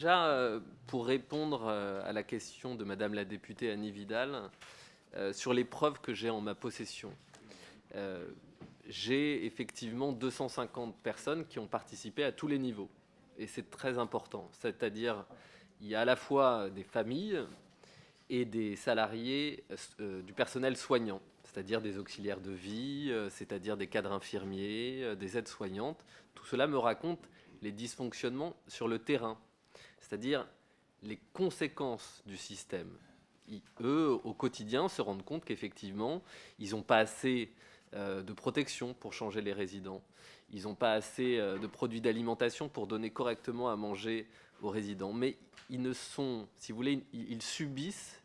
Déjà, pour répondre à la question de Madame la députée Annie Vidal, sur les preuves que j'ai en ma possession, euh, j'ai effectivement 250 personnes qui ont participé à tous les niveaux. Et c'est très important. C'est-à-dire, il y a à la fois des familles et des salariés du personnel soignant, c'est-à-dire des auxiliaires de vie, c'est-à-dire des cadres infirmiers, des aides-soignantes. Tout cela me raconte les dysfonctionnements sur le terrain, c'est-à-dire les conséquences du système. Eux, au quotidien, se rendent compte qu'effectivement, ils n'ont pas assez de protection pour changer les résidents. Ils n'ont pas assez de produits d'alimentation pour donner correctement à manger aux résidents. Mais ils ne sont, si vous voulez, ils subissent,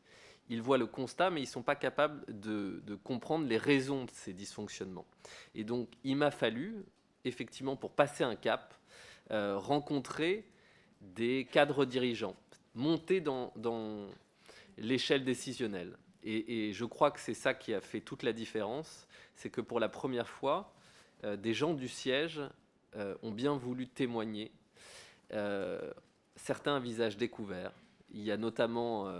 ils voient le constat, mais ils ne sont pas capables de comprendre les raisons de ces dysfonctionnements. Et donc, il m'a fallu, effectivement, pour passer un cap, rencontrer des cadres dirigeants, monter dans l'échelle décisionnelle. Et je crois que c'est ça qui a fait toute la différence, c'est que pour la première fois, des gens du siège ont bien voulu témoigner, certains à visage découvert. Il y a notamment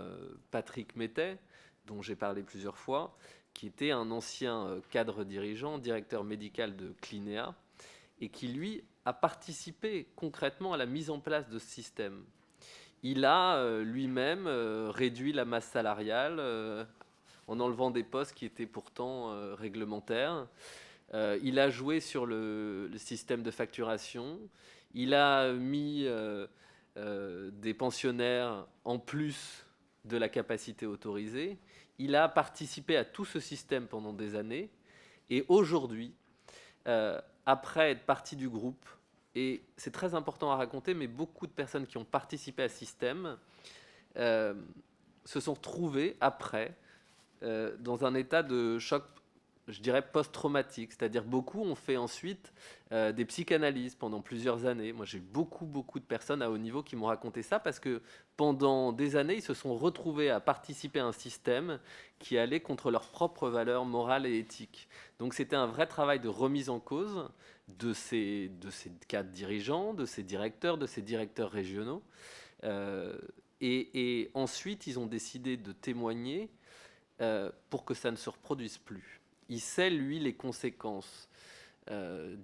Patrick Mettet, dont j'ai parlé plusieurs fois, qui était un ancien cadre dirigeant, directeur médical de Clinéa, et qui, lui, a participé concrètement à la mise en place de ce système. Il a lui-même réduit la masse salariale en enlevant des postes qui étaient pourtant réglementaires. Il a joué sur le système de facturation. Il a mis des pensionnaires en plus de la capacité autorisée. Il a participé à tout ce système pendant des années. Et aujourd'hui, après être parti du groupe, et c'est très important à raconter, mais beaucoup de personnes qui ont participé à ce système euh, se sont trouvées après dans un état de choc, je dirais, post-traumatique. C'est-à-dire beaucoup ont fait ensuite des psychanalyses pendant plusieurs années. Moi, j'ai beaucoup de personnes à haut niveau qui m'ont raconté ça parce que pendant des années, ils se sont retrouvés à participer à un système qui allait contre leurs propres valeurs morales et éthiques. Donc c'était un vrai travail de remise en cause de ces cadres dirigeants, de ces directeurs régionaux. Euh, et ensuite, ils ont décidé de témoigner pour que ça ne se reproduise plus. Il sait, lui, les conséquences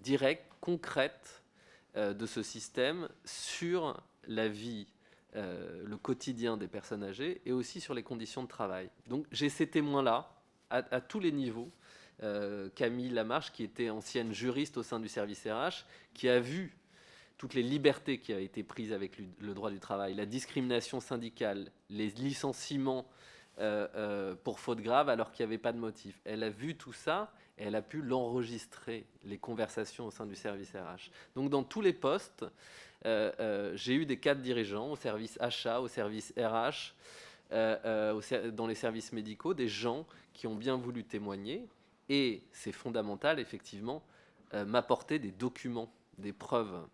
directes, concrètes de ce système sur la vie, le quotidien des personnes âgées et aussi sur les conditions de travail. Donc j'ai ces témoins-là à tous les niveaux. Camille Lamarche, qui était ancienne juriste au sein du service RH, qui a vu toutes les libertés qui ont été prises avec le droit du travail, la discrimination syndicale, les licenciements pour faute grave alors qu'il n'y avait pas de motif. Elle a vu tout ça et elle a pu l'enregistrer, les conversations au sein du service RH. Donc dans tous les postes, j'ai eu des cadres dirigeants au service achat, au service RH, dans les services médicaux, des gens qui ont bien voulu témoigner et, c'est fondamental effectivement, m'apporter des documents, des preuves.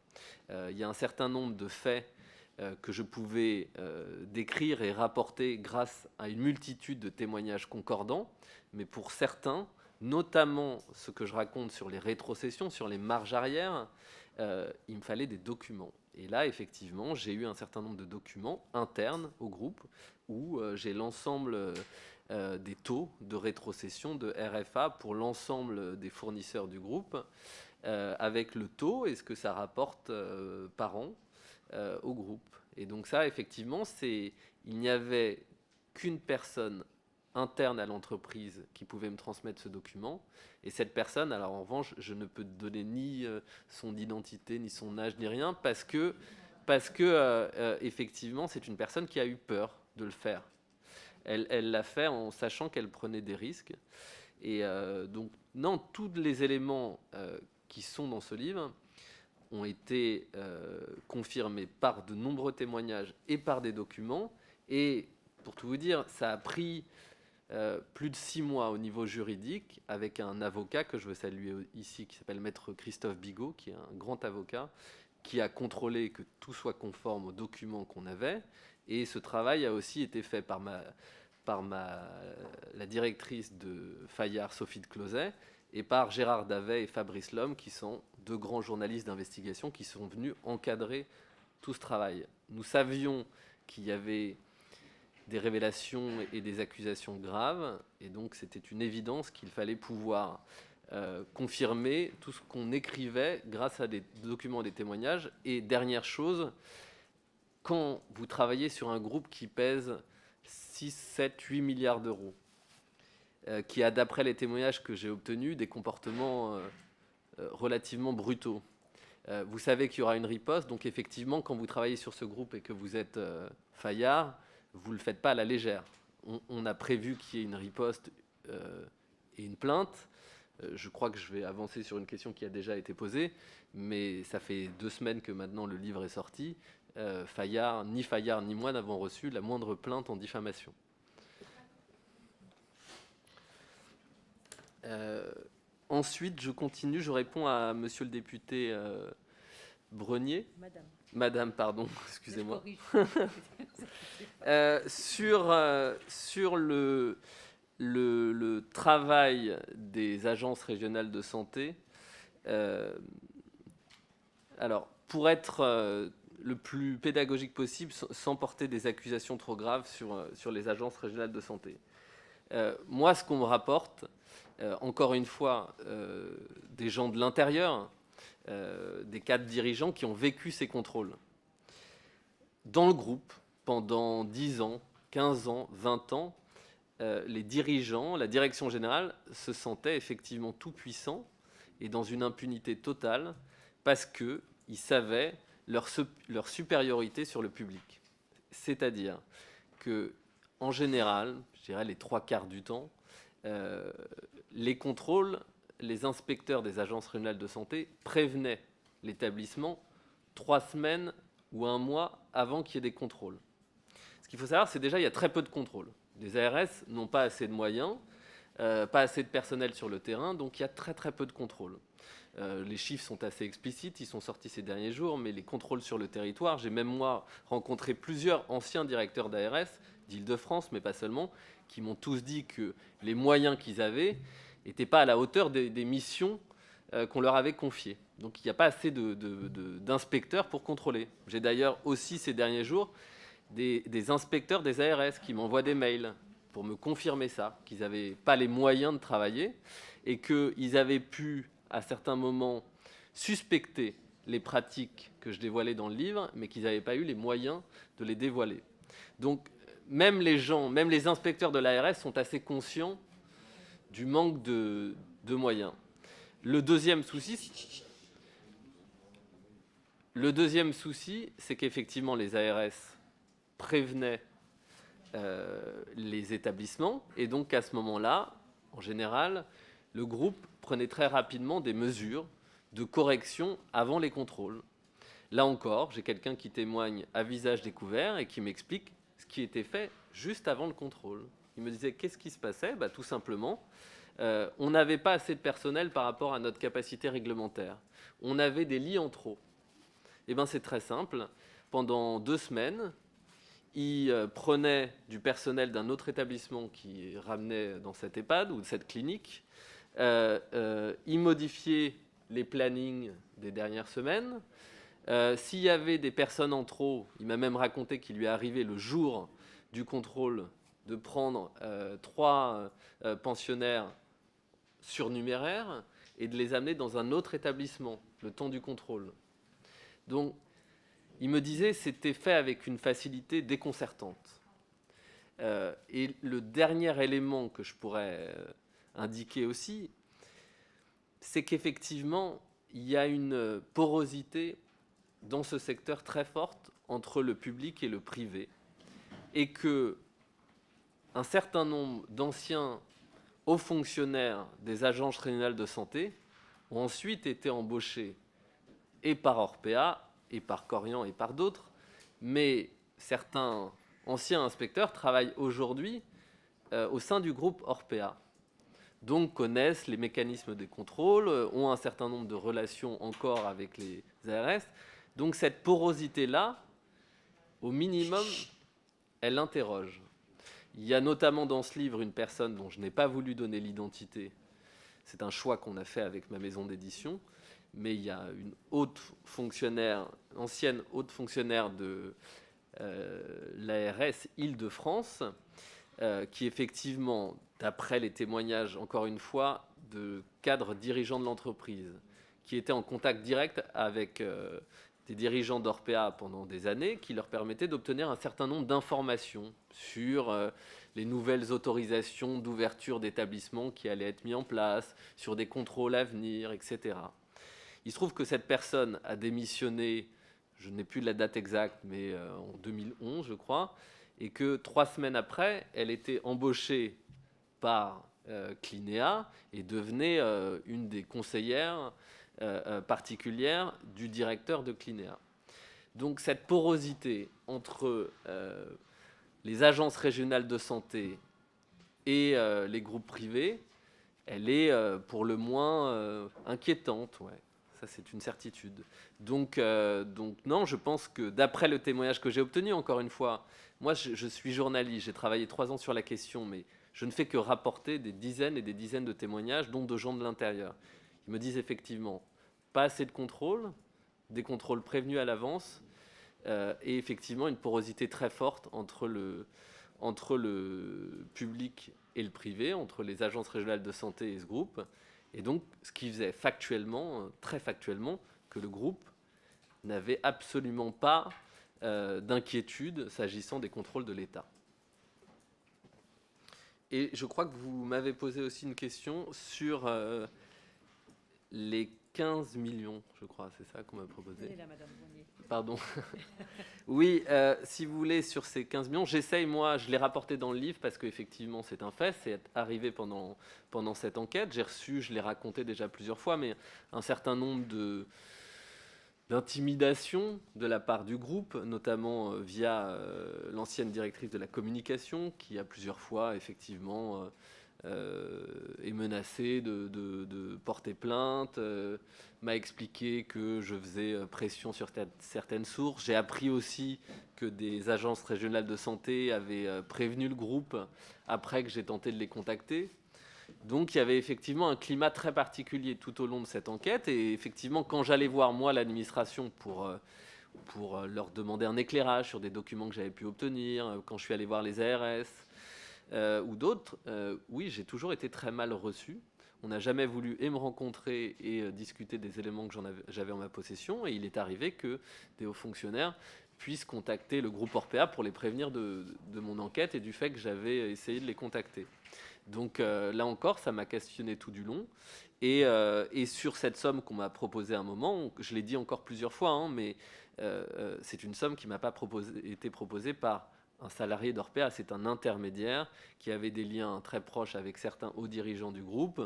Il y a un certain nombre de faits que je pouvais décrire et rapporter grâce à une multitude de témoignages concordants, mais pour certains, notamment ce que je raconte sur les rétrocessions, sur les marges arrière, il me fallait des documents. Et là, effectivement, j'ai eu un certain nombre de documents internes au groupe où j'ai l'ensemble des taux de rétrocession de RFA pour l'ensemble des fournisseurs du groupe, avec le taux et ce que ça rapporte par an au groupe. Et donc ça, effectivement, il n'y avait qu'une personne interne à l'entreprise qui pouvait me transmettre ce document. Et cette personne, alors en revanche, je ne peux donner ni son identité, ni son âge, ni rien, parce que effectivement, c'est une personne qui a eu peur de le faire. Elle l'a fait en sachant qu'elle prenait des risques. Et donc, non, tous les éléments qui sont dans ce livre ont été confirmés par de nombreux témoignages et par des documents. Et pour tout vous dire, ça a pris plus de 6 mois au niveau juridique avec un avocat que je veux saluer ici, qui s'appelle Maître Christophe Bigot, qui est un grand avocat, qui a contrôlé que tout soit conforme aux documents qu'on avait. Et ce travail a aussi été fait la directrice de Fayard, Sophie de Closet, et par Gérard Davet et Fabrice Lhomme, qui sont deux grands journalistes d'investigation qui sont venus encadrer tout ce travail. Nous savions qu'il y avait des révélations et des accusations graves, et donc c'était une évidence qu'il fallait pouvoir confirmer tout ce qu'on écrivait grâce à des documents et des témoignages. Et dernière chose, quand vous travaillez sur un groupe qui pèse 6, 7, 8 milliards d'euros, qui a, d'après les témoignages que j'ai obtenus, des comportements relativement brutaux, vous savez qu'il y aura une riposte. Donc effectivement, quand vous travaillez sur ce groupe et que vous êtes Fayard, vous ne le faites pas à la légère. On a prévu qu'il y ait une riposte et une plainte. Je crois que je vais avancer sur une question qui a déjà été posée, mais ça fait 2 semaines que maintenant le livre est sorti. Fayard ni moi n'avons reçu la moindre plainte en diffamation. Ensuite, je continue, je réponds à monsieur le député Brenier. Madame, pardon, excusez-moi. Sur le travail des agences régionales de santé, alors, pour être le plus pédagogique possible, sans porter des accusations trop graves sur les agences régionales de santé. Moi, ce qu'on me rapporte, encore une fois, des gens de l'intérieur, des cadres dirigeants qui ont vécu ces contrôles. Dans le groupe, pendant 10 ans, 15 ans, 20 ans, les dirigeants, la direction générale, se sentaient effectivement tout puissants et dans une impunité totale parce qu'ils savaient leur supériorité sur le public. C'est-à-dire que, en général, je dirais les 3/4 du temps, les contrôles, les inspecteurs des agences régionales de santé prévenaient l'établissement 3 semaines ou 1 mois avant qu'il y ait des contrôles. Ce qu'il faut savoir, c'est déjà il y a très peu de contrôles. Les ARS n'ont pas assez de moyens, pas assez de personnel sur le terrain, donc il y a très très peu de contrôles. Les chiffres sont assez explicites, ils sont sortis ces derniers jours, mais les contrôles sur le territoire, j'ai même moi rencontré plusieurs anciens directeurs d'ARS d'Île-de-France, mais pas seulement, qui m'ont tous dit que les moyens qu'ils avaient n'étaient pas à la hauteur des missions qu'on leur avait confiées. Donc il n'y a pas assez d'inspecteurs pour contrôler. J'ai d'ailleurs aussi ces derniers jours des inspecteurs des ARS qui m'envoient des mails pour me confirmer ça, qu'ils n'avaient pas les moyens de travailler et qu'ils avaient pu, à certains moments, suspecter les pratiques que je dévoilais dans le livre, mais qu'ils n'avaient pas eu les moyens de les dévoiler. Donc, même les inspecteurs de l'ARS sont assez conscients du manque de moyens. Le deuxième souci, c'est qu'effectivement, les ARS prévenaient les établissements, et donc à ce moment-là, en général, le groupe prenait très rapidement des mesures de correction avant les contrôles. Là encore, j'ai quelqu'un qui témoigne à visage découvert et qui m'explique ce qui était fait juste avant le contrôle. Il me disait qu'est-ce qui se passait ? Tout simplement, on n'avait pas assez de personnel par rapport à notre capacité réglementaire. On avait des lits en trop. C'est très simple. Pendant 2 semaines, ils prenaient du personnel d'un autre établissement qui ramenait dans cette EHPAD ou cette clinique. Ils modifiaient les plannings des dernières semaines. S'il y avait des personnes en trop, il m'a même raconté qu'il lui est arrivé le jour du contrôle de prendre 3 pensionnaires surnuméraires et de les amener dans un autre établissement le temps du contrôle. Donc, il me disait que c'était fait avec une facilité déconcertante. Et le dernier élément que je pourrais indiquer aussi, c'est qu'effectivement, il y a une porosité dans ce secteur très forte entre le public et le privé, et que un certain nombre d'anciens hauts fonctionnaires des agences régionales de santé ont ensuite été embauchés et par Orpea, et par Corian et par d'autres, mais certains anciens inspecteurs travaillent aujourd'hui au sein du groupe Orpea, donc connaissent les mécanismes des contrôles, ont un certain nombre de relations encore avec les ARS. Donc cette porosité-là, au minimum, elle interroge. Il y a notamment dans ce livre une personne dont je n'ai pas voulu donner l'identité. C'est un choix qu'on a fait avec ma maison d'édition, mais il y a une ancienne haute fonctionnaire de l'ARS Île-de-France, qui effectivement, d'après les témoignages, encore une fois, de cadres dirigeants de l'entreprise, qui étaient en contact direct avec des dirigeants d'Orpea pendant des années, qui leur permettaient d'obtenir un certain nombre d'informations sur les nouvelles autorisations d'ouverture d'établissements qui allaient être mis en place, sur des contrôles à venir, etc. Il se trouve que cette personne a démissionné, je n'ai plus la date exacte, mais en 2011, je crois, et que 3 semaines après, elle était embauchée par Clinéa et devenait une des conseillères particulières du directeur de Clinéa. Donc cette porosité entre les agences régionales de santé et les groupes privés, elle est pour le moins inquiétante, ouais. Ça, c'est une certitude. Donc non, je pense que d'après le témoignage que j'ai obtenu, encore une fois, moi, je suis journaliste, j'ai travaillé 3 ans sur la question, mais je ne fais que rapporter des dizaines et des dizaines de témoignages, dont de gens de l'intérieur. Ils me disent effectivement pas assez de contrôle, des contrôles prévenus à l'avance, et effectivement une porosité très forte entre le public et le privé, entre les agences régionales de santé et ce groupe. Et donc, ce qui faisait factuellement, très factuellement, que le groupe n'avait absolument pas d'inquiétude s'agissant des contrôles de l'État. Et je crois que vous m'avez posé aussi une question sur les 15 millions, je crois, c'est ça qu'on m'a proposé. Elle est là, Madame Bonnier. Pardon. Oui, si vous voulez, sur ces 15 millions, j'essaye, moi, je l'ai rapporté dans le livre parce qu'effectivement, c'est un fait, c'est arrivé pendant cette enquête. J'ai reçu, je l'ai raconté déjà plusieurs fois, mais un certain nombre d'intimidations de la part du groupe, notamment via l'ancienne directrice de la communication, qui a plusieurs fois, effectivement, est menacée de porter plainte, m'a expliqué que je faisais pression sur certaines sources. J'ai appris aussi que des agences régionales de santé avaient prévenu le groupe après que j'ai tenté de les contacter. Donc il y avait effectivement un climat très particulier tout au long de cette enquête. Et effectivement, quand j'allais voir, moi, l'administration pour leur demander un éclairage sur des documents que j'avais pu obtenir, quand je suis allé voir les ARS ou d'autres, oui, j'ai toujours été très mal reçu. On n'a jamais voulu me rencontrer et discuter des éléments que j'avais en ma possession. Et il est arrivé que des hauts fonctionnaires puissent contacter le groupe Orpea pour les prévenir de mon enquête et du fait que j'avais essayé de les contacter. Donc là encore, ça m'a questionné tout du long. Et sur cette somme qu'on m'a proposée à un moment, je l'ai dit encore plusieurs fois, hein, mais c'est une somme qui ne m'a pas été proposée par un salarié d'Orpea, c'est un intermédiaire qui avait des liens très proches avec certains hauts dirigeants du groupe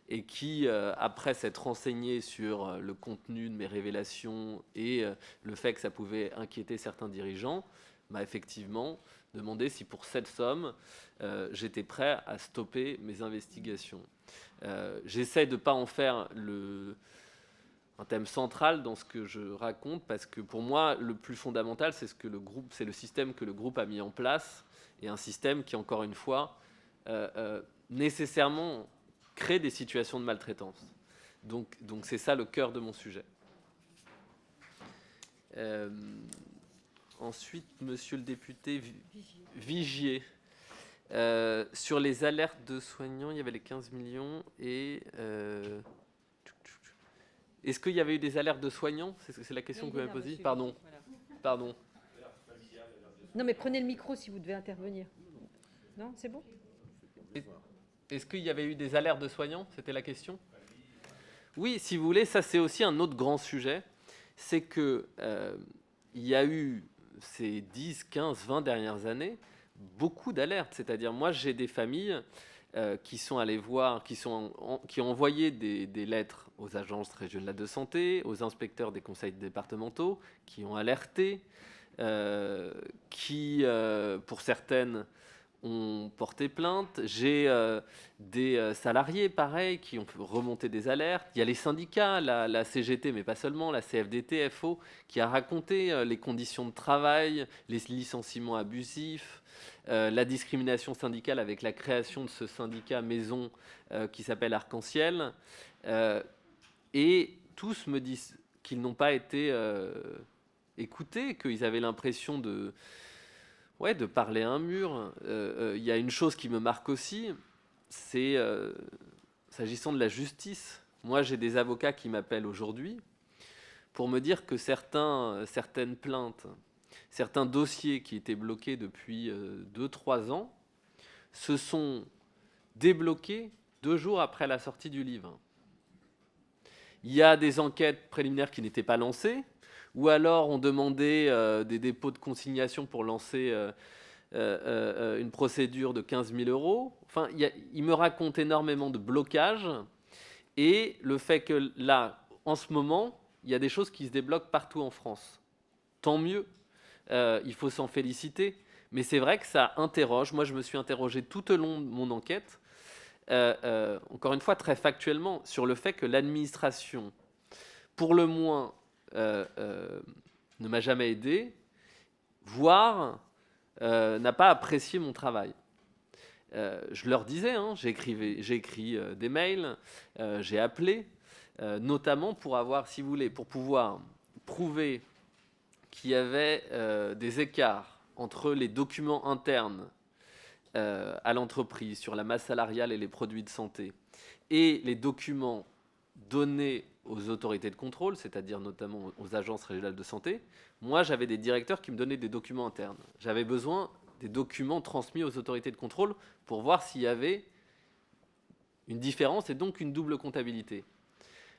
et qui, après s'être renseigné sur le contenu de mes révélations et le fait que ça pouvait inquiéter certains dirigeants, m'a effectivement demandé si pour cette somme, j'étais prêt à stopper mes investigations. J'essaie de ne pas en faire un thème central dans ce que je raconte, parce que pour moi, le plus fondamental, c'est le système que le groupe a mis en place, et un système qui, encore une fois, nécessairement crée des situations de maltraitance. Donc c'est ça le cœur de mon sujet. Ensuite, monsieur le député Vigier, sur les alertes de soignants, il y avait les 15 millions et... Est-ce qu'il y avait eu des alertes de soignants? C'est la question que vous m'avez posée. Pardon. Voilà. Pardon. Non, mais prenez le micro si vous devez intervenir. Non, c'est bon? Est-ce qu'il y avait eu des alertes de soignants? C'était la question. Oui, si vous voulez, ça c'est aussi un autre grand sujet. C'est que il y a eu ces 10, 15, 20 dernières années beaucoup d'alertes. C'est-à-dire, moi j'ai des familles qui sont allés voir, qui ont envoyé des lettres aux agences régionales de santé, aux inspecteurs des conseils départementaux, qui ont alerté, qui, pour certaines, ont porté plainte. J'ai des salariés, pareil, qui ont remonté des alertes. Il y a les syndicats, la CGT, mais pas seulement, la CFDT, FO, qui a raconté les conditions de travail, les licenciements abusifs, la discrimination syndicale avec la création de ce syndicat maison qui s'appelle Arc-en-Ciel. Et tous me disent qu'ils n'ont pas été écoutés, qu'ils avaient l'impression de parler à un mur. Il y a une chose qui me marque aussi, c'est s'agissant de la justice. Moi, j'ai des avocats qui m'appellent aujourd'hui pour me dire que certaines plaintes, certains dossiers qui étaient bloqués depuis 2-3 ans se sont débloqués 2 jours après la sortie du livre. Il y a des enquêtes préliminaires qui n'étaient pas lancées, ou alors on demandait des dépôts de consignation pour lancer une procédure de 15 000 €. Enfin, il me raconte énormément de blocages, et le fait que là, en ce moment, il y a des choses qui se débloquent partout en France. Tant mieux, il faut s'en féliciter, mais c'est vrai que ça interroge. Moi, je me suis interrogé tout au long de mon enquête, encore une fois très factuellement, sur le fait que l'administration, pour le moins, ne m'a jamais aidé, voire n'a pas apprécié mon travail. Je leur disais, j'ai écrit des mails, j'ai appelé, notamment pour avoir, si vous voulez, pour pouvoir prouver qu'il y avait des écarts entre les documents internes à l'entreprise sur la masse salariale et les produits de santé et les documents donnés aux autorités de contrôle, c'est-à-dire notamment aux agences régionales de santé. Moi, j'avais des directeurs qui me donnaient des documents internes. J'avais besoin des documents transmis aux autorités de contrôle pour voir s'il y avait une différence et donc une double comptabilité.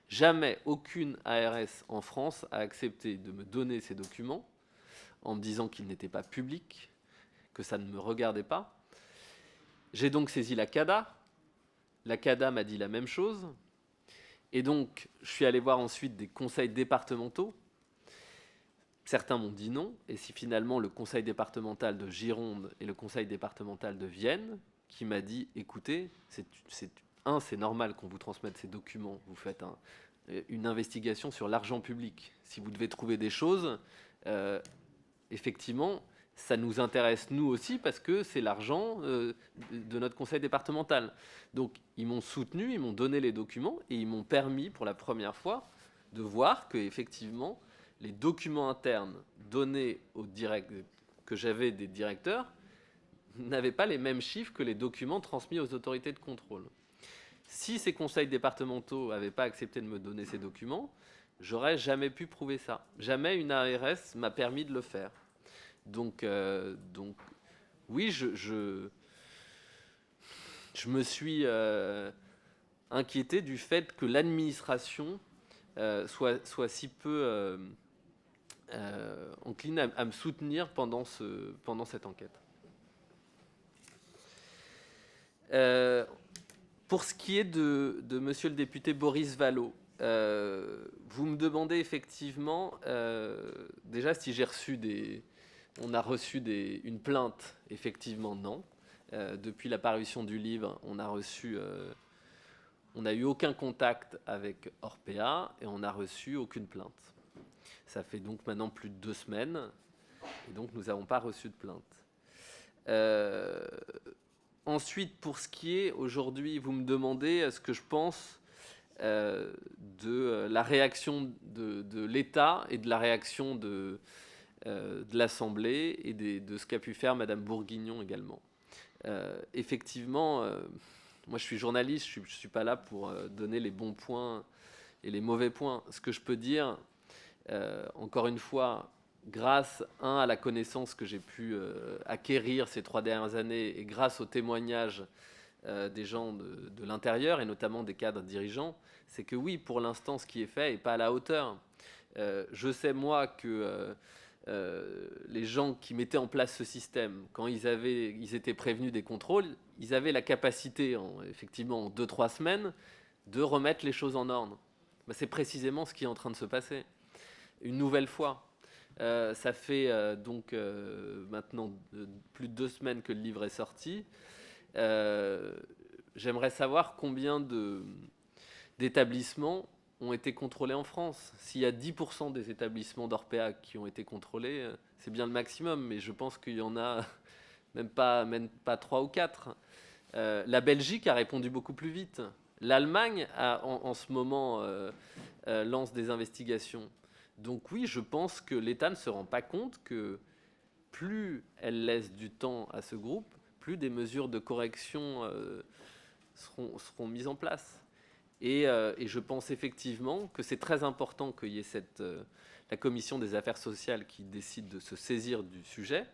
Jamais aucune ARS en France a accepté de me donner ces documents en me disant qu'ils n'étaient pas publics, que ça ne me regardait pas. J'ai donc saisi la CADA. La CADA m'a dit la même chose. Et donc, je suis allé voir ensuite des conseils départementaux. Certains m'ont dit non. Et si finalement le conseil départemental de Gironde et le conseil départemental de Vienne, qui m'a dit, écoutez, c'est normal qu'on vous transmette ces documents. Vous faites une investigation sur l'argent public. Si vous devez trouver des choses, effectivement, ça nous intéresse nous aussi parce que c'est l'argent de notre conseil départemental. Donc ils m'ont soutenu, ils m'ont donné les documents et ils m'ont permis pour la première fois de voir que effectivement les documents internes donnés que j'avais des directeurs n'avaient pas les mêmes chiffres que les documents transmis aux autorités de contrôle. Si ces conseils départementaux n'avaient pas accepté de me donner ces documents, j'aurais jamais pu prouver ça. Jamais une ARS m'a permis de le faire. Donc oui, je me suis inquiété du fait que l'administration soit si peu encline à me soutenir pendant cette enquête. Pour ce qui est de monsieur le député Boris Vallaud, vous me demandez effectivement déjà si j'ai reçu on a reçu une plainte. Effectivement, non. Depuis la parution du livre, on n'a eu aucun contact avec Orpea et on n'a reçu aucune plainte. Ça fait donc maintenant plus de 2 semaines et donc nous n'avons pas reçu de plainte. Ensuite, pour ce qui est aujourd'hui, vous me demandez ce que je pense de la réaction de l'État et de la réaction de l'Assemblée et de ce qu'a pu faire Madame Bourguignon également. Effectivement, moi je suis journaliste, je ne suis pas là pour donner les bons points et les mauvais points. Ce que je peux dire, encore une fois, grâce à la connaissance que j'ai pu acquérir ces 3 dernières années et grâce aux témoignages des gens de l'intérieur et notamment des cadres dirigeants, c'est que oui, pour l'instant, ce qui est fait n'est pas à la hauteur. Je sais, moi, que les gens qui mettaient en place ce système, quand ils étaient prévenus des contrôles, ils avaient la capacité, effectivement, en 2-3 semaines, de remettre les choses en ordre. Ben, c'est précisément ce qui est en train de se passer. Une nouvelle fois, ça fait donc maintenant plus de 2 semaines que le livre est sorti. J'aimerais savoir combien d'établissements ont été contrôlés en France. S'il y a 10% des établissements d'Orpea qui ont été contrôlés, c'est bien le maximum, mais je pense qu'il y en a même pas 3 ou 4. La Belgique a répondu beaucoup plus vite. L'Allemagne, en ce moment, lance des investigations. Donc oui, je pense que l'État ne se rend pas compte que plus elle laisse du temps à ce groupe, plus des mesures de correction seront mises en place. Et je pense effectivement que c'est très important qu'il y ait la commission des affaires sociales qui décide de se saisir du sujet,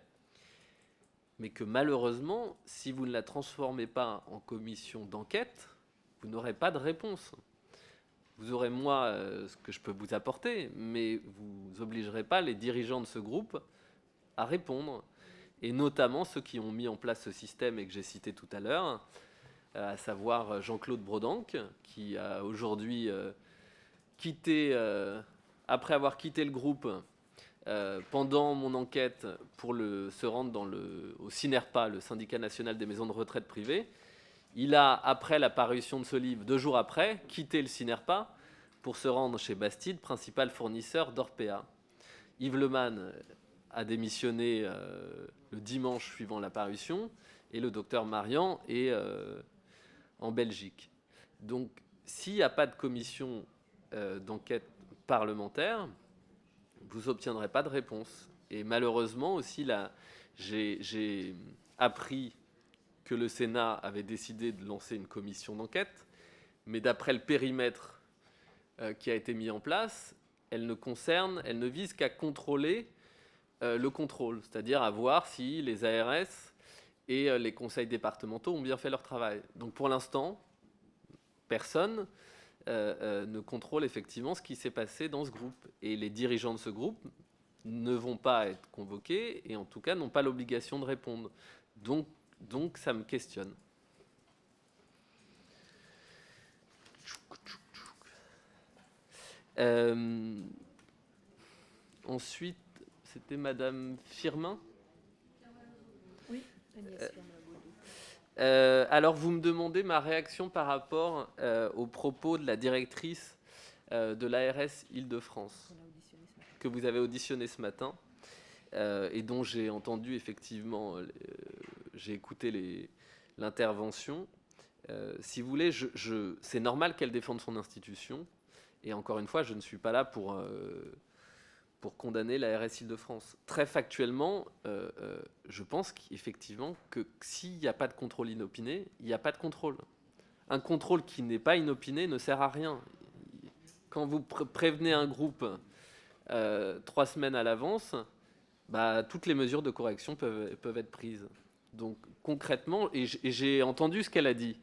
mais que malheureusement, si vous ne la transformez pas en commission d'enquête, vous n'aurez pas de réponse. Vous aurez, moi, ce que je peux vous apporter, mais vous n'obligerez pas les dirigeants de ce groupe à répondre, et notamment ceux qui ont mis en place ce système et que j'ai cité tout à l'heure, à savoir Jean-Claude Brodank, qui a aujourd'hui quitté, après avoir quitté le groupe, pendant mon enquête pour se rendre au CINERPA, le syndicat national des maisons de retraite privées. Il a, après la parution de ce livre, 2 jours après, quitté le CINERPA pour se rendre chez Bastide, principal fournisseur d'Orpea. Yves Lemann a démissionné le dimanche suivant la parution, et le docteur Marian est en Belgique. Donc, s'il n'y a pas de commission d'enquête parlementaire, vous n'obtiendrez pas de réponse. Et malheureusement aussi, j'ai appris que le Sénat avait décidé de lancer une commission d'enquête, mais d'après le périmètre qui a été mis en place, elle ne vise qu'à contrôler le contrôle, c'est-à-dire à voir si les ARS et les conseils départementaux ont bien fait leur travail. Donc pour l'instant, personne ne contrôle effectivement ce qui s'est passé dans ce groupe. Et les dirigeants de ce groupe ne vont pas être convoqués et en tout cas n'ont pas l'obligation de répondre. Donc ça me questionne. Ensuite, c'était Madame Firmin. Oui, Agnès Firmin. Alors, vous me demandez ma réaction par rapport aux propos de la directrice de l'ARS Île-de-France, que vous avez auditionné ce matin, et dont j'ai entendu effectivement, j'ai écouté l'intervention. Si vous voulez, c'est normal qu'elle défende son institution, et encore une fois, je ne suis pas là pour condamner l'ARS Île-de-France. Très factuellement, je pense qu'effectivement, que s'il n'y a pas de contrôle inopiné, il n'y a pas de contrôle. Un contrôle qui n'est pas inopiné ne sert à rien. Quand vous prévenez un groupe 3 semaines à l'avance, toutes les mesures de correction peuvent être prises. Donc concrètement, et j'ai entendu ce qu'elle a dit.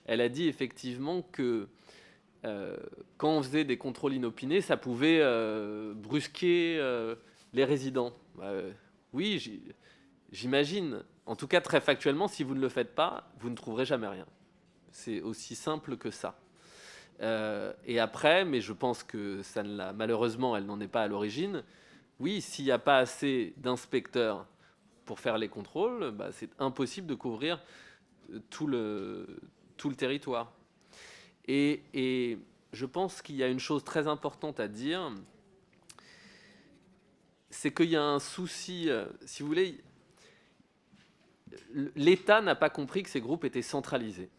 Elle a dit effectivement que quand on faisait des contrôles inopinés, ça pouvait brusquer les résidents. Oui, j'imagine. En tout cas, très factuellement, si vous ne le faites pas, vous ne trouverez jamais rien. C'est aussi simple que ça. Et après, mais je pense que malheureusement, elle n'en est pas à l'origine. Oui, s'il n'y a pas assez d'inspecteurs pour faire les contrôles, c'est impossible de couvrir tout le territoire. Et je pense qu'il y a une chose très importante à dire, c'est qu'il y a un souci, si vous voulez, l'État n'a pas compris que ces groupes étaient centralisés.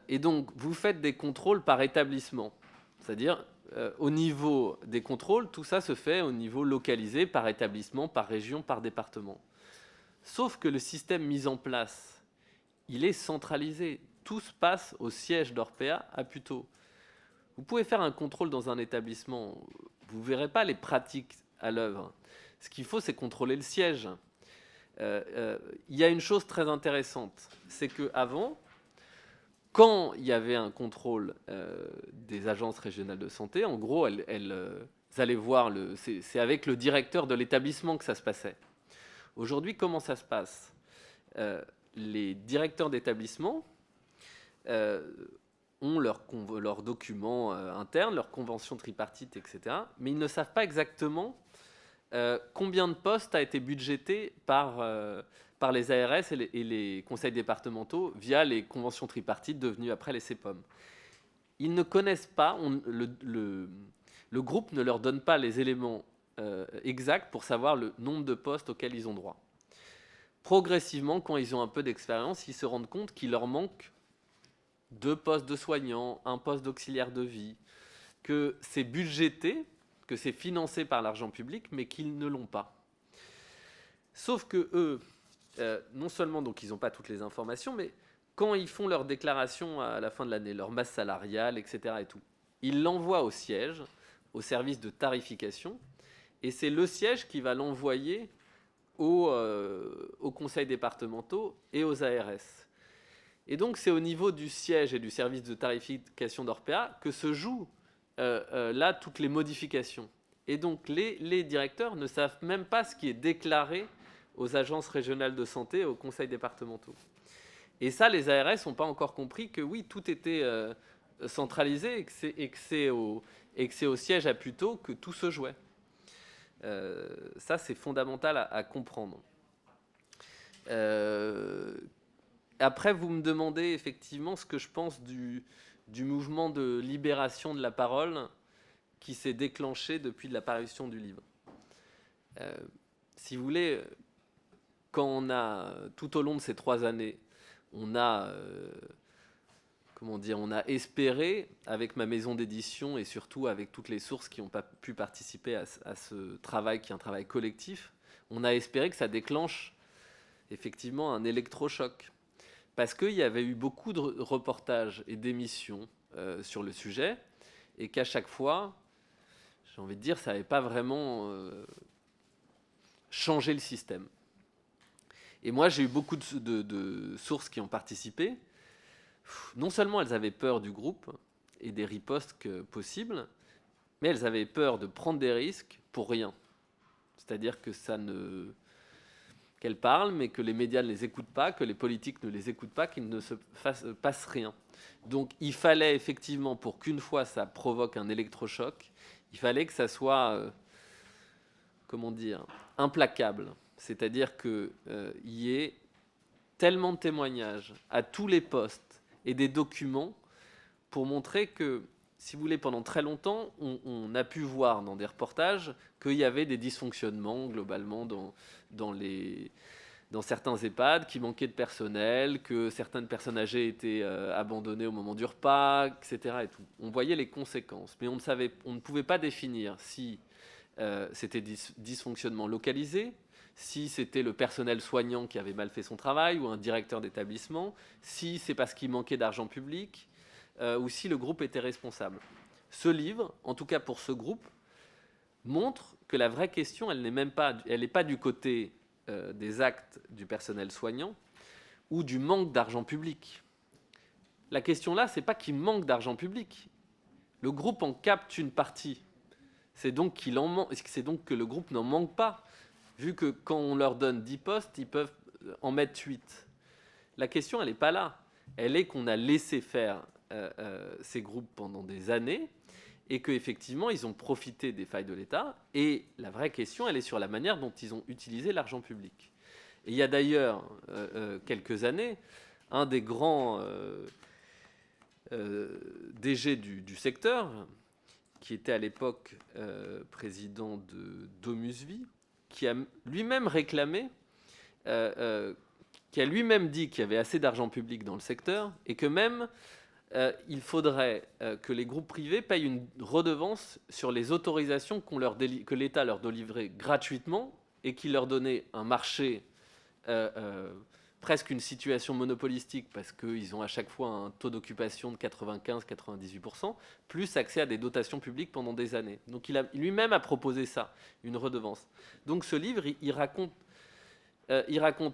Et donc, vous faites des contrôles par établissement, c'est-à-dire au niveau des contrôles, tout ça se fait au niveau localisé, par établissement, par région, par département. Sauf que le système mis en place, il est centralisé. Tout se passe au siège d'Orpea à Puteaux. Vous pouvez faire un contrôle dans un établissement, vous ne verrez pas les pratiques à l'œuvre. Ce qu'il faut, c'est contrôler le siège. Il y a une chose très intéressante, c'est qu'avant, quand il y avait un contrôle des agences régionales de santé, en gros, elles allaient voir, c'est avec le directeur de l'établissement que ça se passait. Aujourd'hui, comment ça se passe ? Les directeurs d'établissement ont leurs documents internes, leurs conventions tripartites, etc. Mais ils ne savent pas exactement combien de postes a été budgété par les ARS et les conseils départementaux via les conventions tripartites devenues après les CEPOM. Ils ne connaissent pas, le groupe ne leur donne pas les éléments exacts pour savoir le nombre de postes auxquels ils ont droit. Progressivement, quand ils ont un peu d'expérience, ils se rendent compte qu'il leur manque 2 postes de soignants, un poste d'auxiliaire de vie, que c'est budgété, que c'est financé par l'argent public, mais qu'ils ne l'ont pas. Sauf que eux, non seulement donc ils n'ont pas toutes les informations, mais quand ils font leur déclaration à la fin de l'année, leur masse salariale, etc. et tout, ils l'envoient au siège, au service de tarification, et c'est le siège qui va l'envoyer aux conseils départementaux et aux ARS. Et donc c'est au niveau du siège et du service de tarification d'Orpea que se jouent là toutes les modifications. Et donc les directeurs ne savent même pas ce qui est déclaré aux agences régionales de santé et aux conseils départementaux. Et ça, les ARS n'ont pas encore compris que oui, tout était centralisé et que c'est au siège à Puteaux que tout se jouait. Ça, c'est fondamental à comprendre. Après, vous me demandez effectivement ce que je pense du mouvement de libération de la parole qui s'est déclenché depuis l'apparition du livre. Si vous voulez, quand on a, tout au long de ces 3 années, on a espéré, avec ma maison d'édition et surtout avec toutes les sources qui n'ont pas pu participer à ce travail, qui est un travail collectif, on a espéré que ça déclenche effectivement un électrochoc. Parce qu'il y avait eu beaucoup de reportages et d'émissions sur le sujet, et qu'à chaque fois, j'ai envie de dire, ça n'avait pas vraiment changé le système. Et moi, j'ai eu beaucoup de sources qui ont participé. Non seulement elles avaient peur du groupe et des ripostes possibles, mais elles avaient peur de prendre des risques pour rien. C'est-à-dire que qu'elles parlent, mais que les médias ne les écoutent pas, que les politiques ne les écoutent pas, qu'il ne se passe rien. Donc il fallait effectivement, pour qu'une fois ça provoque un électrochoc, il fallait que ça soit, implacable. C'est-à-dire qu'il y ait tellement de témoignages à tous les postes et des documents pour montrer que, si vous voulez, pendant très longtemps, on a pu voir dans des reportages qu'il y avait des dysfonctionnements globalement dans certains EHPAD, qui manquaient de personnel, que certaines personnes âgées étaient abandonnées au moment du repas, etc. Et tout. On voyait les conséquences, mais on ne pouvait pas définir si c'était dysfonctionnement localisé, si c'était le personnel soignant qui avait mal fait son travail ou un directeur d'établissement, si c'est parce qu'il manquait d'argent public, ou si le groupe était responsable. Ce livre, en tout cas pour ce groupe, montre que la vraie question, elle n'est pas du côté des actes du personnel soignant ou du manque d'argent public. La question là, c'est pas qu'il manque d'argent public. Le groupe en capte une partie. C'est donc que le groupe n'en manque pas, vu que quand on leur donne 10 postes, ils peuvent en mettre 8. La question, elle n'est pas là. Elle est qu'on a laissé faire ces groupes pendant des années et qu'effectivement, ils ont profité des failles de l'État. Et la vraie question, elle est sur la manière dont ils ont utilisé l'argent public. Et il y a d'ailleurs quelques années, un des grands DG du secteur, qui était à l'époque président de Domusvie, qui a lui-même réclamé, qui a lui-même dit qu'il y avait assez d'argent public dans le secteur et que même il faudrait que les groupes privés payent une redevance sur les autorisations que l'État leur délivrait gratuitement et qui leur donnait un marché, presque une situation monopolistique parce qu'ils ont à chaque fois un taux d'occupation de 95-98%, plus accès à des dotations publiques pendant des années. Donc il lui-même a proposé ça, une redevance. Donc ce livre, il raconte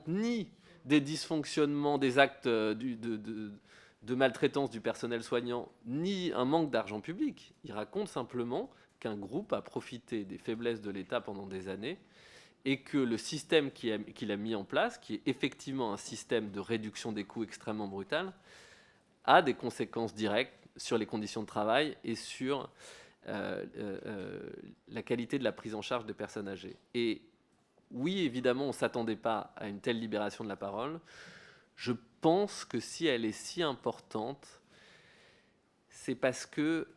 ni des dysfonctionnements, des actes de maltraitance du personnel soignant, ni un manque d'argent public. Il raconte simplement qu'un groupe a profité des faiblesses de l'État pendant des années et que le système qu'il a mis en place, qui est effectivement un système de réduction des coûts extrêmement brutal, a des conséquences directes sur les conditions de travail et sur la qualité de la prise en charge des personnes âgées. Et oui, évidemment, on ne s'attendait pas à une telle libération de la parole. Je pense que si elle est si importante, c'est parce que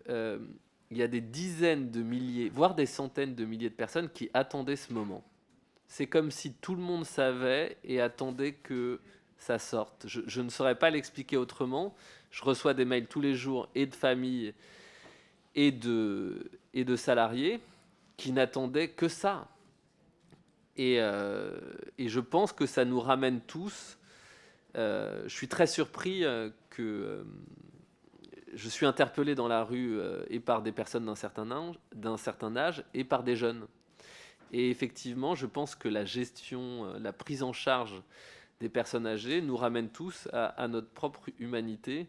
il y a des dizaines de milliers, voire des centaines de milliers de personnes qui attendaient ce moment. C'est comme si tout le monde savait et attendait que ça sorte. Je ne saurais pas l'expliquer autrement, Je reçois des mails tous les jours et de familles et de salariés qui n'attendaient que ça. Et je pense que ça nous ramène tous. Je suis très surpris que je suis interpellé dans la rue et par des personnes d'un certain âge et par des jeunes. Et effectivement, je pense que la gestion, la prise en charge des personnes âgées nous ramène tous à notre propre humanité.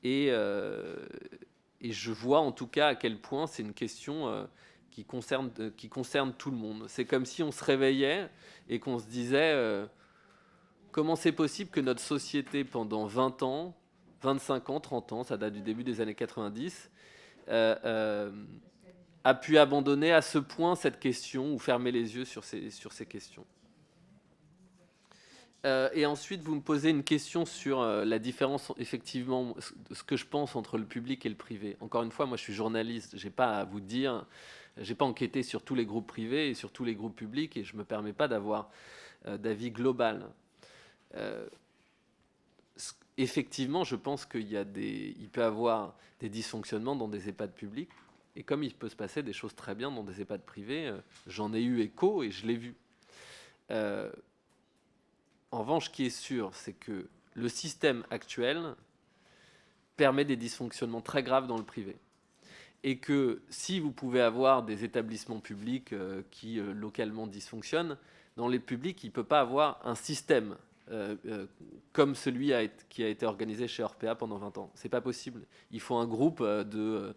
Et je vois en tout cas à quel point c'est une question qui concerne tout le monde. C'est comme si on se réveillait et qu'on se disait comment c'est possible que notre société, pendant 20 ans, 25 ans, 30 ans, ça date du début des années 90, a pu abandonner à ce point cette question ou fermer les yeux sur ces questions. Et ensuite, vous me posez une question sur la différence, effectivement, de ce que je pense entre le public et le privé. Encore une fois, moi, je suis journaliste. Je n'ai pas à vous dire, je n'ai pas enquêté sur tous les groupes privés et sur tous les groupes publics, et je ne me permets pas d'avoir d'avis global. Effectivement, je pense qu'il peut y avoir des dysfonctionnements dans des EHPAD publics, et comme il peut se passer des choses très bien dans des EHPAD privés, j'en ai eu écho et je l'ai vu. En revanche, ce qui est sûr, c'est que le système actuel permet des dysfonctionnements très graves dans le privé. Et que si vous pouvez avoir des établissements publics qui localement dysfonctionnent, dans les publics, il ne peut pas avoir un système comme celui qui a été organisé chez Orpea pendant 20 ans. Ce n'est pas possible. Il faut un groupe de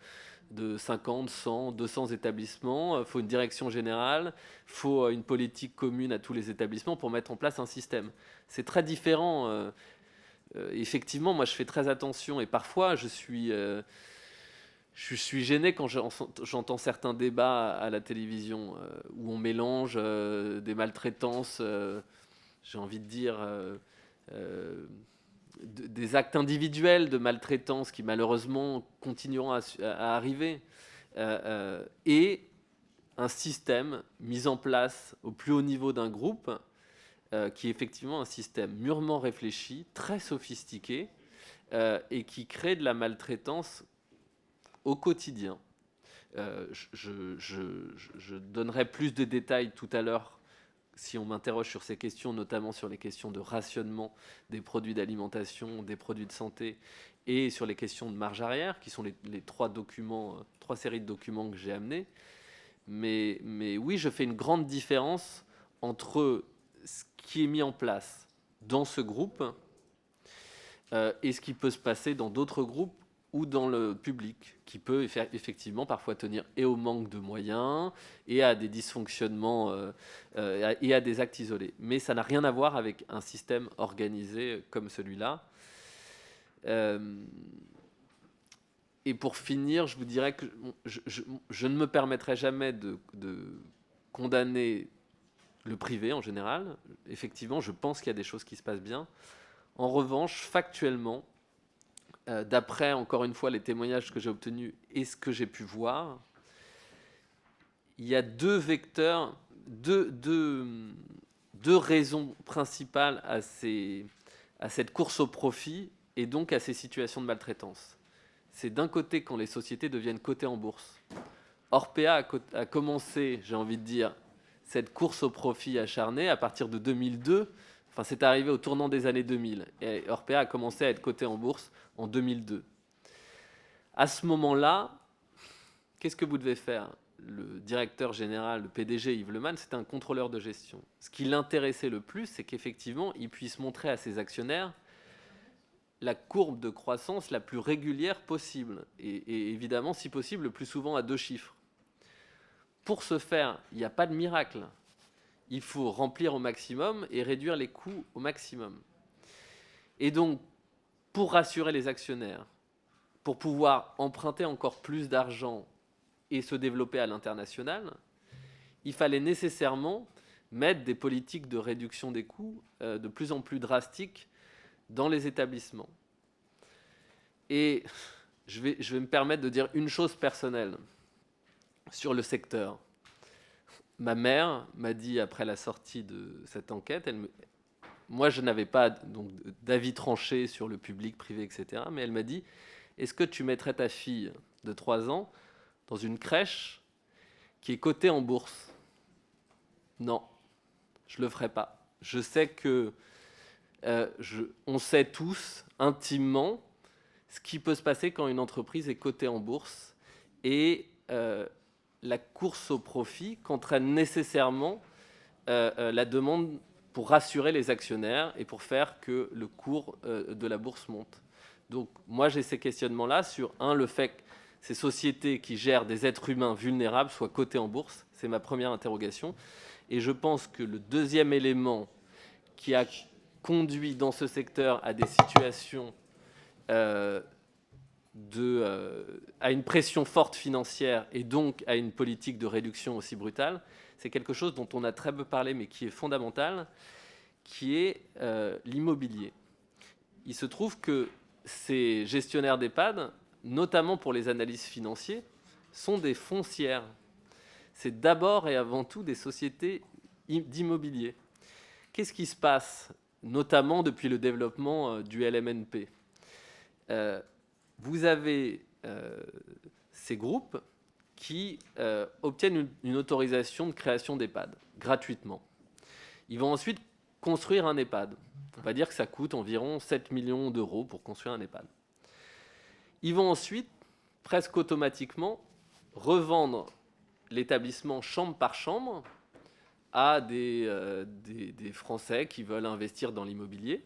50, 100, 200 établissements, il faut une direction générale, il faut une politique commune à tous les établissements pour mettre en place un système. C'est très différent. Effectivement, moi je fais très attention et parfois je suis gêné quand j'entends certains débats à la télévision où on mélange des maltraitances, j'ai envie de dire, des actes individuels de maltraitance qui malheureusement continueront à arriver, et un système mis en place au plus haut niveau d'un groupe qui est effectivement un système mûrement réfléchi, très sophistiqué, et qui crée de la maltraitance au quotidien. Je donnerai plus de détails tout à l'heure si on m'interroge sur ces questions, notamment sur les questions de rationnement des produits d'alimentation, des produits de santé, et sur les questions de marge arrière, qui sont les trois séries de documents que j'ai amenés. Mais oui, je fais une grande différence entre ce qui est mis en place dans ce groupe et ce qui peut se passer dans d'autres groupes ou dans le public, qui peut effectivement parfois tenir et au manque de moyens, et à des dysfonctionnements, et à des actes isolés. Mais ça n'a rien à voir avec un système organisé comme celui-là. Et pour finir, je vous dirais que je ne me permettrai jamais de condamner le privé en général. Effectivement, je pense qu'il y a des choses qui se passent bien. En revanche, factuellement, d'après, encore une fois, les témoignages que j'ai obtenus et ce que j'ai pu voir, il y a deux vecteurs, deux raisons principales à cette course au profit et donc à ces situations de maltraitance. C'est d'un côté quand les sociétés deviennent cotées en bourse. Orpea a commencé, j'ai envie de dire, cette course au profit acharnée à partir de 2002. Enfin, c'est arrivé au tournant des années 2000. Et Orpea a commencé à être coté en bourse en 2002. À ce moment-là, qu'est-ce que vous devez faire ? Le directeur général, le PDG Yves Lemann, c'était un contrôleur de gestion. Ce qui l'intéressait le plus, c'est qu'effectivement, il puisse montrer à ses actionnaires la courbe de croissance la plus régulière possible. Et évidemment, si possible, le plus souvent à 2 chiffres. Pour ce faire, il n'y a pas de miracle. Il faut remplir au maximum et réduire les coûts au maximum. Et donc, pour rassurer les actionnaires, pour pouvoir emprunter encore plus d'argent et se développer à l'international, il fallait nécessairement mettre des politiques de réduction des coûts de plus en plus drastiques dans les établissements. Et je vais me permettre de dire une chose personnelle sur le secteur. Ma mère m'a dit, après la sortie de cette enquête, moi, je n'avais pas donc d'avis tranché sur le public, privé, etc. Mais elle m'a dit, est-ce que tu mettrais ta fille de 3 ans dans une crèche qui est cotée en bourse? Non, je le ferai pas. Je sais que on sait tous intimement ce qui peut se passer quand une entreprise est cotée en bourse, et la course au profit qu'entraîne nécessairement la demande pour rassurer les actionnaires et pour faire que le cours de la bourse monte. Donc moi j'ai ces questionnements-là sur, le fait que ces sociétés qui gèrent des êtres humains vulnérables soient cotées en bourse. C'est ma première interrogation. Et je pense que le deuxième élément qui a conduit dans ce secteur à des situations à une pression forte financière et donc à une politique de réduction aussi brutale, c'est quelque chose dont on a très peu parlé mais qui est fondamental, qui est l'immobilier. Il se trouve que ces gestionnaires d'EHPAD, notamment pour les analyses financières, sont des foncières. C'est d'abord et avant tout des sociétés d'immobilier. Qu'est-ce qui se passe, notamment depuis le développement du LMNP? Vous avez ces groupes qui obtiennent une autorisation de création d'EHPAD gratuitement. Ils vont ensuite construire un EHPAD. On va dire que ça coûte environ 7 millions d'euros pour construire un EHPAD. Ils vont ensuite, presque automatiquement, revendre l'établissement chambre par chambre à des Français qui veulent investir dans l'immobilier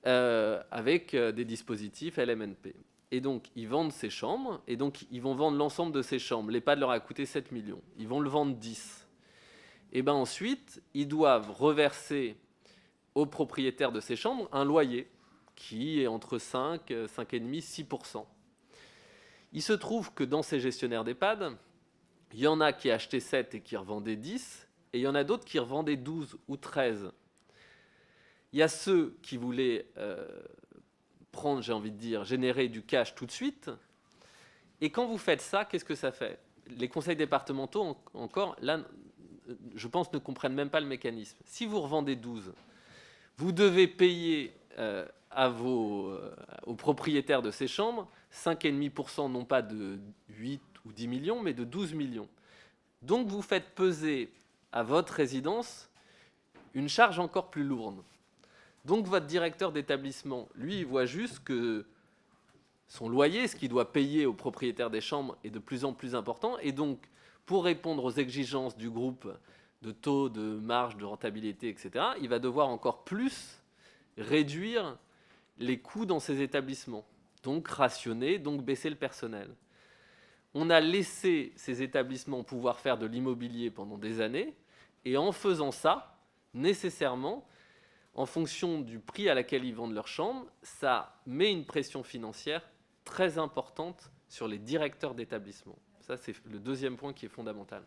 avec des dispositifs LMNP. Et donc, ils vendent ces chambres, et donc, ils vont vendre l'ensemble de ces chambres. L'EHPAD leur a coûté 7 millions. Ils vont le vendre 10. Et bien ensuite, ils doivent reverser aux propriétaires de ces chambres un loyer qui est entre 5, 5,5, 6%. Il se trouve que dans ces gestionnaires d'EHPAD, il y en a qui achetaient 7 et qui revendaient 10, et il y en a d'autres qui revendaient 12 ou 13. Il y a ceux qui voulaient prendre, j'ai envie de dire, générer du cash tout de suite. Et quand vous faites ça, qu'est-ce que ça fait? Les conseils départementaux, encore, là, je pense, ne comprennent même pas le mécanisme. Si vous revendez 12, vous devez payer aux propriétaires de ces chambres 5,5%, non pas de 8 ou 10 millions, mais de 12 millions. Donc vous faites peser à votre résidence une charge encore plus lourde. Donc votre directeur d'établissement, lui, il voit juste que son loyer, ce qu'il doit payer aux propriétaires des chambres, est de plus en plus important. Et donc, pour répondre aux exigences du groupe de taux, de marge, de rentabilité, etc., il va devoir encore plus réduire les coûts dans ces établissements. Donc rationner, donc baisser le personnel. On a laissé ces établissements pouvoir faire de l'immobilier pendant des années, et en faisant ça, nécessairement, en fonction du prix à laquelle ils vendent leur chambre, ça met une pression financière très importante sur les directeurs d'établissement. Ça, c'est le deuxième point qui est fondamental.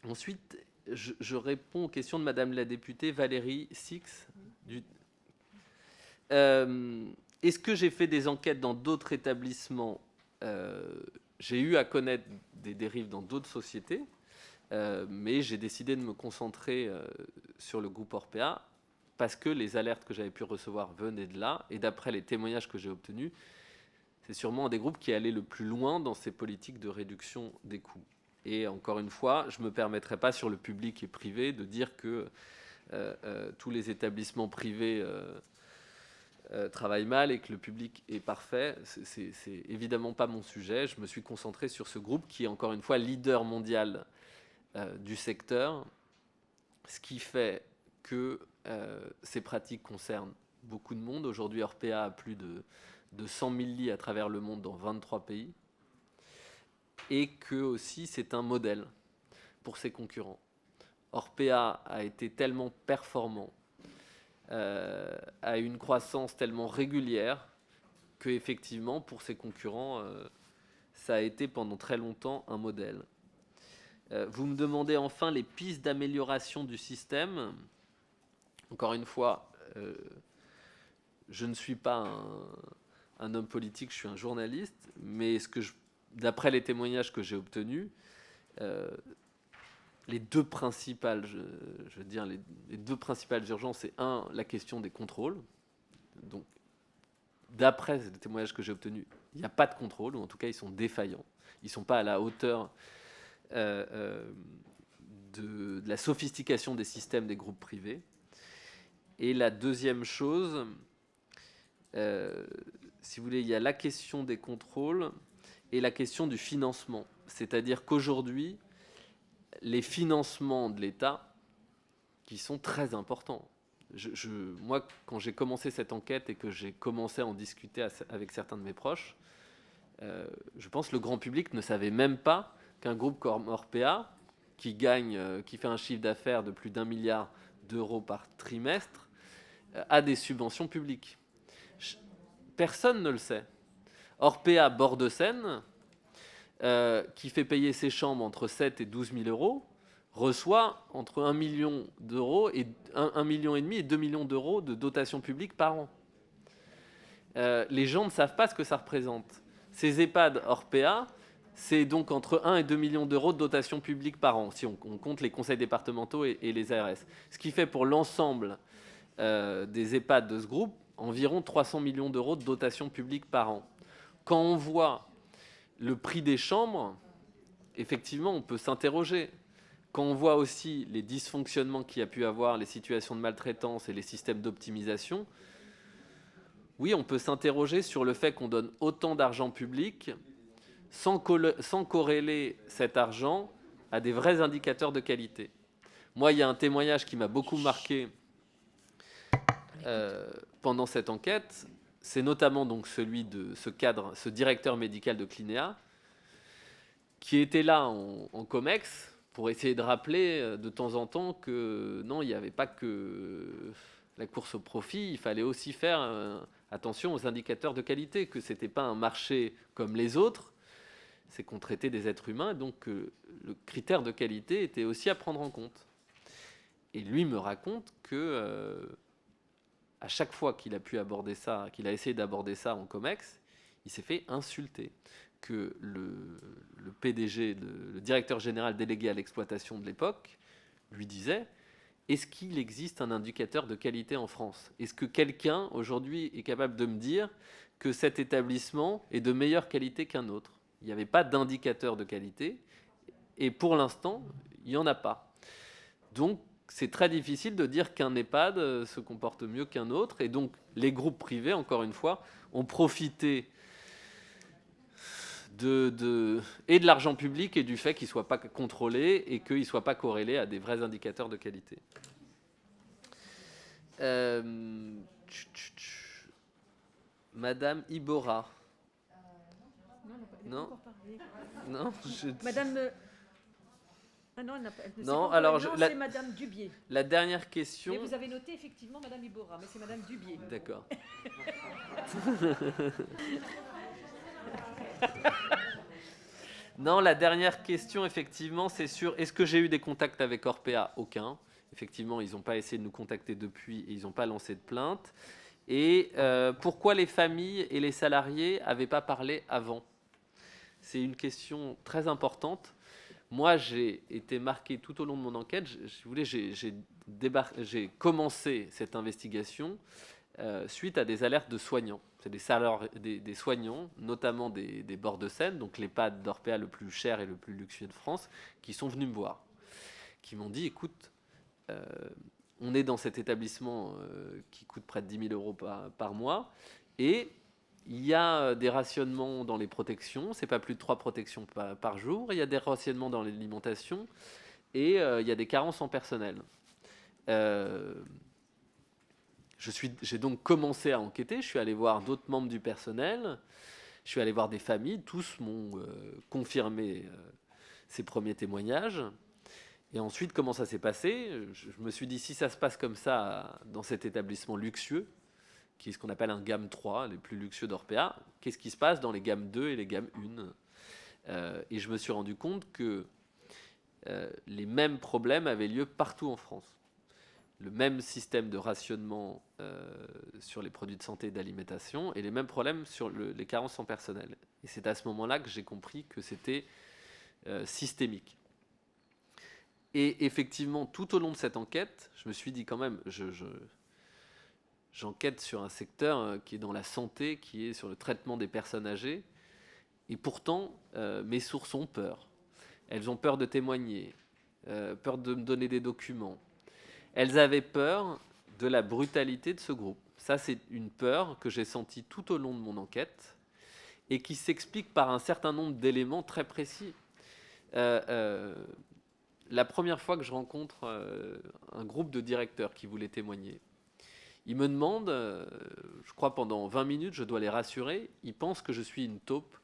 Ensuite, je réponds aux questions de Madame la députée Valérie Six. Est-ce que j'ai fait des enquêtes dans d'autres établissements? J'ai eu à connaître des dérives dans d'autres sociétés. Mais j'ai décidé de me concentrer sur le groupe Orpea parce que les alertes que j'avais pu recevoir venaient de là, et d'après les témoignages que j'ai obtenus, c'est sûrement un des groupes qui est allé le plus loin dans ses politiques de réduction des coûts. Et encore une fois, je ne me permettrai pas sur le public et privé de dire que tous les établissements privés travaillent mal et que le public est parfait. C'est évidemment pas mon sujet. Je me suis concentré sur ce groupe qui est encore une fois leader mondial du secteur, ce qui fait que ces pratiques concernent beaucoup de monde. Aujourd'hui, Orpea a plus de 100 000 lits à travers le monde dans 23 pays, et que aussi c'est un modèle pour ses concurrents. Orpea a été tellement performant, a une croissance tellement régulière, que effectivement pour ses concurrents, ça a été pendant très longtemps un modèle. Vous me demandez enfin les pistes d'amélioration du système. Encore une fois, je ne suis pas un homme politique, je suis un journaliste, mais d'après les témoignages que j'ai obtenus, les deux principales, je veux dire, les deux principales urgences, c'est la question des contrôles. Donc, d'après les témoignages que j'ai obtenus, il n'y a pas de contrôle, ou en tout cas, ils sont défaillants. Ils ne sont pas à la hauteur de la sophistication des systèmes des groupes privés. Et la deuxième chose, si vous voulez, il y a la question des contrôles et la question du financement. C'est-à-dire qu'aujourd'hui, les financements de l'État, qui sont très importants. Moi, quand j'ai commencé cette enquête et que j'ai commencé à en discuter avec certains de mes proches, je pense que le grand public ne savait même pas qu'un groupe comme Orpea, qui fait un chiffre d'affaires de plus d'1 milliard d'euros par trimestre, a des subventions publiques. Personne ne le sait. Orpea bord de Seine, qui fait payer ses chambres entre 7 et 12 000 euros, reçoit entre 1 million d'euros et 1,5 million et 2 millions d'euros de dotation publique par an. Les gens ne savent pas ce que ça représente. Ces EHPAD Orpea, c'est donc entre 1 et 2 millions d'euros de dotation publique par an, si on compte les conseils départementaux et les ARS. Ce qui fait pour l'ensemble des EHPAD de ce groupe environ 300 millions d'euros de dotation publique par an. Quand on voit le prix des chambres, effectivement, on peut s'interroger. Quand on voit aussi les dysfonctionnements qu'il y a pu avoir, les situations de maltraitance et les systèmes d'optimisation, oui, on peut s'interroger sur le fait qu'on donne autant d'argent public sans corréler cet argent à des vrais indicateurs de qualité. Moi, il y a un témoignage qui m'a beaucoup marqué pendant cette enquête, c'est notamment donc celui de ce directeur médical de Clinéa, qui était là en COMEX pour essayer de rappeler de temps en temps que non, il n'y avait pas que la course au profit, il fallait aussi faire attention aux indicateurs de qualité, que ce n'était pas un marché comme les autres, c'est qu'on traitait des êtres humains, donc le critère de qualité était aussi à prendre en compte. Et lui me raconte que à chaque fois qu'il a pu aborder ça, qu'il a essayé d'aborder ça en COMEX, il s'est fait insulter. Que le PDG, le directeur général délégué à l'exploitation de l'époque, lui disait: est-ce qu'il existe un indicateur de qualité en France? Est-ce que quelqu'un aujourd'hui est capable de me dire que cet établissement est de meilleure qualité qu'un autre? Il n'y avait pas d'indicateur de qualité, et pour l'instant, il n'y en a pas. Donc, c'est très difficile de dire qu'un EHPAD se comporte mieux qu'un autre, et donc les groupes privés, encore une fois, ont profité et de l'argent public et du fait qu'il ne soit pas contrôlé et qu'il ne soit pas corrélé à des vrais indicateurs de qualité. Madame Ibora. Non, non, Madame. Ah non, elle n'a pas. Non, alors c'est Madame Dubié. La dernière question. Mais vous avez noté effectivement Madame Ibora, mais c'est Madame Dubié. D'accord. Non, la dernière question, effectivement, c'est sur est-ce que j'ai eu des contacts avec Orpea? Aucun. Effectivement, ils n'ont pas essayé de nous contacter depuis et ils n'ont pas lancé de plainte. Et pourquoi les familles et les salariés n'avaient pas parlé avant? C'est une question très importante. Moi, j'ai été marqué tout au long de mon enquête. J'ai commencé cette investigation suite à des alertes de soignants. C'est des soignants, notamment des bords de Seine, donc l'EHPAD d'Orpea le plus cher et le plus luxueux de France, qui sont venus me voir, qui m'ont dit: écoute, on est dans cet établissement qui coûte près de 10 000 euros par mois, et il y a des rationnements dans les protections, c'est pas plus de 3 protections par jour, il y a des rationnements dans l'alimentation, et il y a des carences en personnel. J'ai donc commencé à enquêter, je suis allé voir d'autres membres du personnel, je suis allé voir des familles, tous m'ont confirmé ces premiers témoignages. Et ensuite, comment ça s'est passé? Je me suis dit, si ça se passe comme ça dans cet établissement luxueux, qui est ce qu'on appelle un gamme 3, les plus luxueux d'Orpea, qu'est-ce qui se passe dans les gammes 2 et les gammes 1? Et je me suis rendu compte que les mêmes problèmes avaient lieu partout en France. Le même système de rationnement sur les produits de santé et d'alimentation, et les mêmes problèmes sur les carences en personnel. Et c'est à ce moment-là que j'ai compris que c'était systémique. Et effectivement, tout au long de cette enquête, je me suis dit quand même, j'enquête sur un secteur qui est dans la santé, qui est sur le traitement des personnes âgées. Et pourtant, mes sources ont peur. Elles ont peur de témoigner, peur de me donner des documents. Elles avaient peur de la brutalité de ce groupe. Ça, c'est une peur que j'ai sentie tout au long de mon enquête et qui s'explique par un certain nombre d'éléments très précis. La première fois que je rencontre un groupe de directeurs qui voulaient témoigner, ils me demandent, je crois pendant 20 minutes, je dois les rassurer, ils pensent que je suis une taupe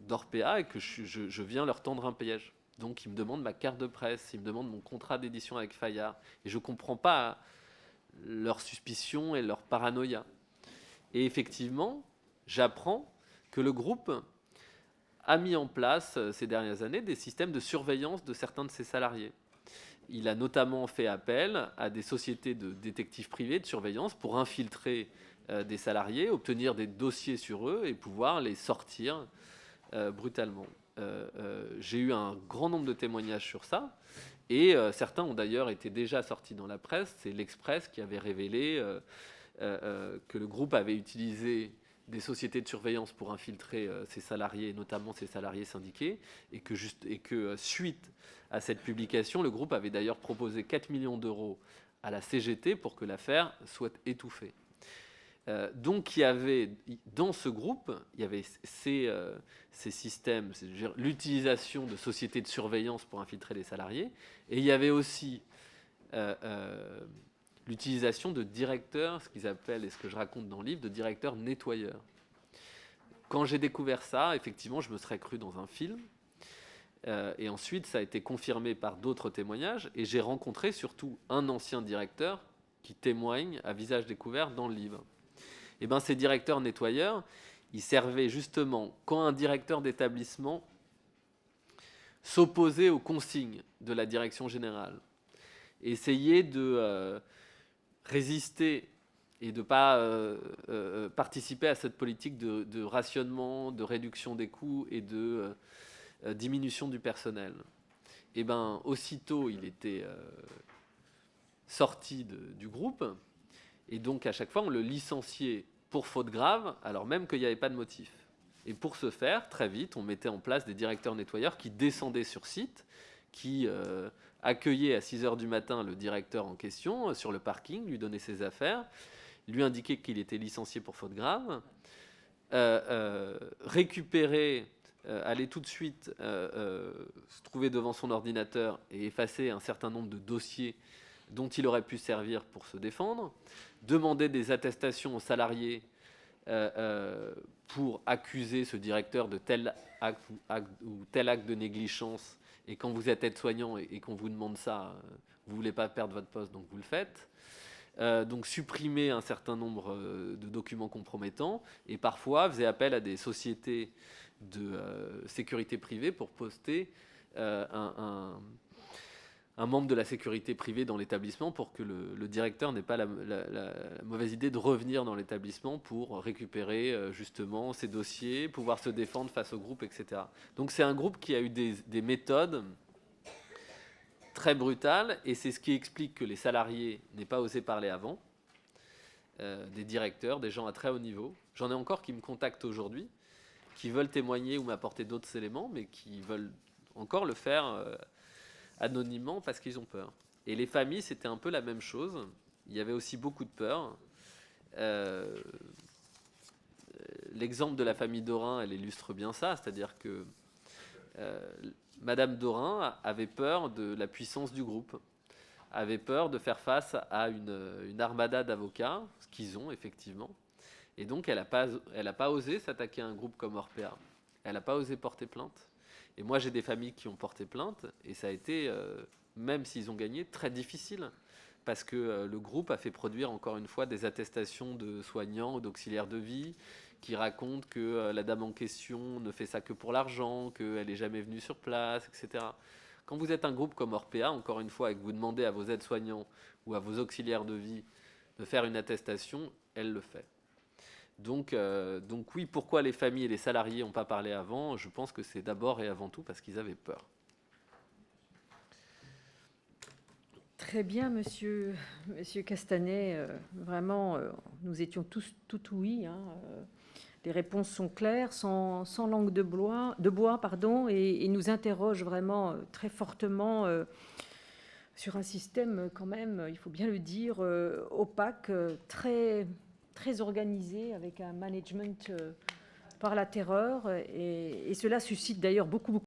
d'Orpea et que je viens leur tendre un piège. Donc ils me demandent ma carte de presse, ils me demandent mon contrat d'édition avec Fayard, et je ne comprends pas leurs suspicions et leur paranoïa. Et effectivement, j'apprends que le groupe a mis en place ces dernières années des systèmes de surveillance de certains de ses salariés. Il a notamment fait appel à des sociétés de détectives privés de surveillance pour infiltrer des salariés, obtenir des dossiers sur eux et pouvoir les sortir brutalement. J'ai eu un grand nombre de témoignages sur ça, et certains ont d'ailleurs été déjà sortis dans la presse. C'est l'Express qui avait révélé que le groupe avait utilisé des sociétés de surveillance pour infiltrer ses salariés, notamment ses salariés syndiqués, et que suite à cette publication, le groupe avait d'ailleurs proposé 4 millions d'euros à la CGT pour que l'affaire soit étouffée. Donc il y avait, dans ce groupe, il y avait ces systèmes, c'est-à-dire l'utilisation de sociétés de surveillance pour infiltrer les salariés, et il y avait aussi l'utilisation de directeurs, ce qu'ils appellent, et ce que je raconte dans le livre, de directeurs nettoyeurs. Quand j'ai découvert ça, effectivement, je me serais cru dans un film. Et ensuite, ça a été confirmé par d'autres témoignages. Et j'ai rencontré surtout un ancien directeur qui témoigne à visage découvert dans le livre. Et bien, ces directeurs nettoyeurs, ils servaient justement quand un directeur d'établissement s'opposait aux consignes de la direction générale, essayait de résister et de ne pas participer à cette politique de rationnement, de réduction des coûts et de diminution du personnel. Et ben, aussitôt, il était sorti du groupe, et donc à chaque fois, on le licenciait pour faute grave, alors même qu'il n'y avait pas de motif. Et pour ce faire, très vite, on mettait en place des directeurs nettoyeurs qui descendaient sur site, qui accueillaient à 6 h du matin le directeur en question sur le parking, lui donnaient ses affaires, lui indiquaient qu'il était licencié pour faute grave, récupérer, aller tout de suite se trouver devant son ordinateur et effacer un certain nombre de dossiers dont il aurait pu servir pour se défendre, demander des attestations aux salariés pour accuser ce directeur de tel acte ou tel acte de négligence. Et quand vous êtes aide-soignant et qu'on vous demande ça, vous ne voulez pas perdre votre poste, donc vous le faites. Donc supprimer un certain nombre de documents compromettants, et parfois faisait appel à des sociétés de sécurité privée pour poster un membre de la sécurité privée dans l'établissement pour que le directeur n'ait pas la mauvaise idée de revenir dans l'établissement pour récupérer justement ses dossiers, pouvoir se défendre face au groupe, etc. Donc c'est un groupe qui a eu des méthodes très brutales, et c'est ce qui explique que les salariés n'aient pas osé parler avant, des directeurs, des gens à très haut niveau. J'en ai encore qui me contactent aujourd'hui, qui veulent témoigner ou m'apporter d'autres éléments, mais qui veulent encore le faire anonymement parce qu'ils ont peur. Et les familles, c'était un peu la même chose. Il y avait aussi beaucoup de peur. L'exemple de la famille Dorin, elle illustre bien ça, c'est-à-dire que Madame Dorin avait peur de la puissance du groupe, avait peur de faire face à une armada d'avocats, ce qu'ils ont effectivement. Et donc, elle n'a pas osé s'attaquer à un groupe comme Orpea. Elle n'a pas osé porter plainte. Et moi, j'ai des familles qui ont porté plainte, et ça a été, même s'ils ont gagné, très difficile, parce que le groupe a fait produire, encore une fois, des attestations de soignants ou d'auxiliaires de vie qui racontent que la dame en question ne fait ça que pour l'argent, qu'elle n'est jamais venue sur place, etc. Quand vous êtes un groupe comme Orpea, encore une fois, et que vous demandez à vos aides-soignants ou à vos auxiliaires de vie de faire une attestation, elle le fait. Donc oui, pourquoi les familles et les salariés n'ont pas parlé avant? Je pense que c'est d'abord et avant tout parce qu'ils avaient peur. Très bien, monsieur Castanet. Vraiment, nous étions tous tout oui. Les réponses sont claires, sans langue de bois, et nous interrogent vraiment très fortement sur un système quand même, il faut bien le dire, opaque, très, très organisé, avec un management par la terreur. Et cela suscite d'ailleurs beaucoup